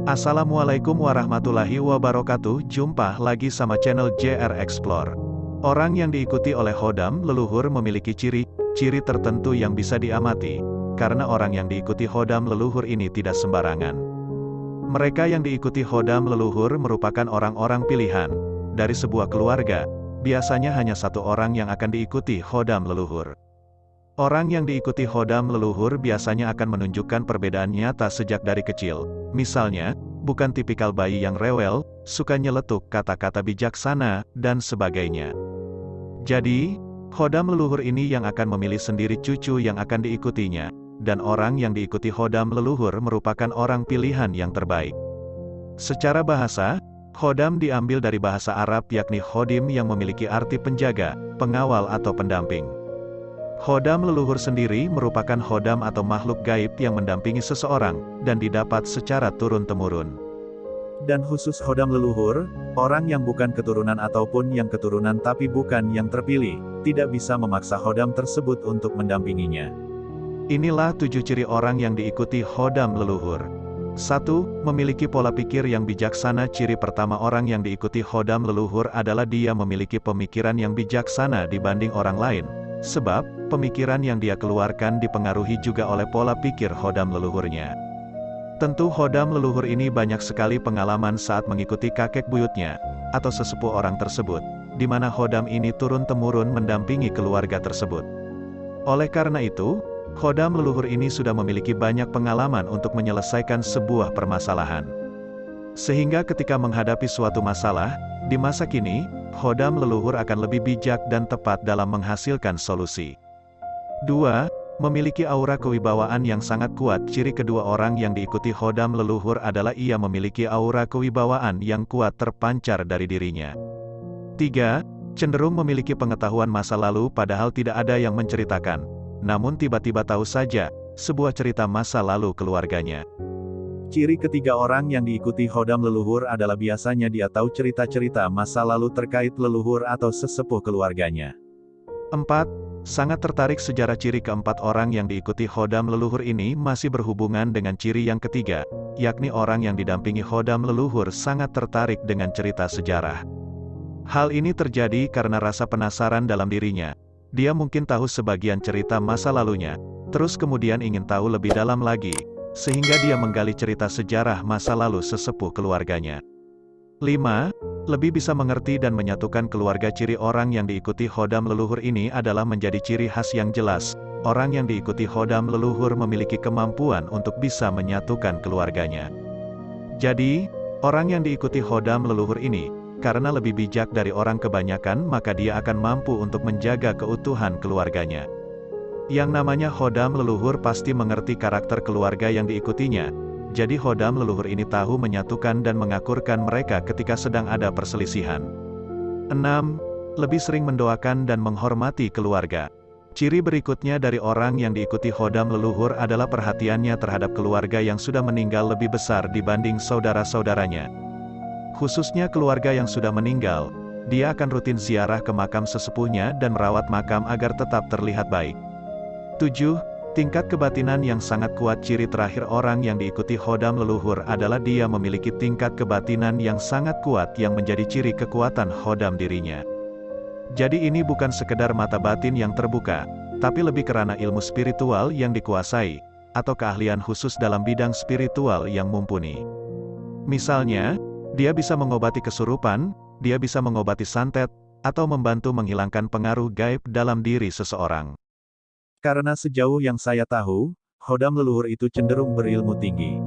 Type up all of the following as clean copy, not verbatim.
Assalamualaikum warahmatullahi wabarakatuh. Jumpa lagi sama channel JR Explore. Orang yang diikuti oleh khodam leluhur memiliki ciri-ciri tertentu yang bisa diamati, karena orang yang diikuti khodam leluhur ini tidak sembarangan. Mereka yang diikuti khodam leluhur merupakan orang-orang pilihan dari sebuah keluarga. Biasanya hanya satu orang yang akan diikuti khodam leluhur. Orang yang diikuti khodam leluhur biasanya akan menunjukkan perbedaan nyata sejak dari kecil. Misalnya, bukan tipikal bayi yang rewel, suka nyeletuk kata-kata bijaksana, dan sebagainya. Jadi, khodam leluhur ini yang akan memilih sendiri cucu yang akan diikutinya, dan orang yang diikuti khodam leluhur merupakan orang pilihan yang terbaik. Secara bahasa, khodam diambil dari bahasa Arab yakni khodim yang memiliki arti penjaga, pengawal atau pendamping. Khodam leluhur sendiri merupakan khodam atau makhluk gaib yang mendampingi seseorang, dan didapat secara turun-temurun. Dan khusus khodam leluhur, orang yang bukan keturunan ataupun yang keturunan tapi bukan yang terpilih, tidak bisa memaksa khodam tersebut untuk mendampinginya. Inilah 7 ciri orang yang diikuti khodam leluhur. 1. Memiliki pola pikir yang bijaksana. Ciri pertama orang yang diikuti khodam leluhur adalah dia memiliki pemikiran yang bijaksana dibanding orang lain. Sebab, pemikiran yang dia keluarkan dipengaruhi juga oleh pola pikir khodam leluhurnya. Tentu khodam leluhur ini banyak sekali pengalaman saat mengikuti kakek buyutnya, atau sesepuh orang tersebut, di mana khodam ini turun-temurun mendampingi keluarga tersebut. Oleh karena itu, khodam leluhur ini sudah memiliki banyak pengalaman untuk menyelesaikan sebuah permasalahan. Sehingga ketika menghadapi suatu masalah, di masa kini, khodam leluhur akan lebih bijak dan tepat dalam menghasilkan solusi. 2. Memiliki aura kewibawaan yang sangat kuat. Ciri kedua orang yang diikuti khodam leluhur adalah ia memiliki aura kewibawaan yang kuat terpancar dari dirinya. 3. Cenderung memiliki pengetahuan masa lalu padahal tidak ada yang menceritakan, namun tiba-tiba tahu saja sebuah cerita masa lalu keluarganya. Ciri ketiga orang yang diikuti khodam leluhur adalah biasanya dia tahu cerita-cerita masa lalu terkait leluhur atau sesepuh keluarganya. 4. Sangat tertarik sejarah. Ciri keempat orang yang diikuti khodam leluhur ini masih berhubungan dengan ciri yang ketiga, yakni orang yang didampingi khodam leluhur sangat tertarik dengan cerita sejarah. Hal ini terjadi karena rasa penasaran dalam dirinya. Dia mungkin tahu sebagian cerita masa lalunya, terus kemudian ingin tahu lebih dalam lagi, sehingga dia menggali cerita sejarah masa lalu sesepuh keluarganya. 5. Lebih bisa mengerti dan menyatukan keluarga. Ciri orang yang diikuti khodam leluhur ini adalah menjadi ciri khas yang jelas. Orang yang diikuti khodam leluhur memiliki kemampuan untuk bisa menyatukan keluarganya. Jadi, orang yang diikuti khodam leluhur ini, karena lebih bijak dari orang kebanyakan, maka dia akan mampu untuk menjaga keutuhan keluarganya. Yang namanya khodam leluhur pasti mengerti karakter keluarga yang diikutinya. Jadi khodam leluhur ini tahu menyatukan dan mengakurkan mereka ketika sedang ada perselisihan. 6. Lebih sering mendoakan dan menghormati keluarga. Ciri berikutnya dari orang yang diikuti khodam leluhur adalah perhatiannya terhadap keluarga yang sudah meninggal lebih besar dibanding saudara-saudaranya. Khususnya keluarga yang sudah meninggal, dia akan rutin ziarah ke makam sesepuhnya dan merawat makam agar tetap terlihat baik. 7. Tingkat kebatinan yang sangat kuat. Ciri terakhir orang yang diikuti khodam leluhur adalah dia memiliki tingkat kebatinan yang sangat kuat yang menjadi ciri kekuatan khodam dirinya. Jadi ini bukan sekedar mata batin yang terbuka, tapi lebih karena ilmu spiritual yang dikuasai, atau keahlian khusus dalam bidang spiritual yang mumpuni. Misalnya, dia bisa mengobati kesurupan, dia bisa mengobati santet, atau membantu menghilangkan pengaruh gaib dalam diri seseorang. Karena sejauh yang saya tahu, khodam leluhur itu cenderung berilmu tinggi.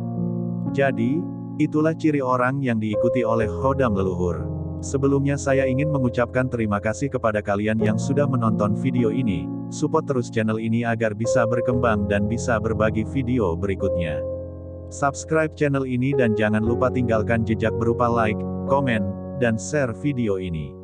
Jadi, itulah ciri orang yang diikuti oleh khodam leluhur. Sebelumnya saya ingin mengucapkan terima kasih kepada kalian yang sudah menonton video ini. Support terus channel ini agar bisa berkembang dan bisa berbagi video berikutnya. Subscribe channel ini dan jangan lupa tinggalkan jejak berupa like, komen, dan share video ini.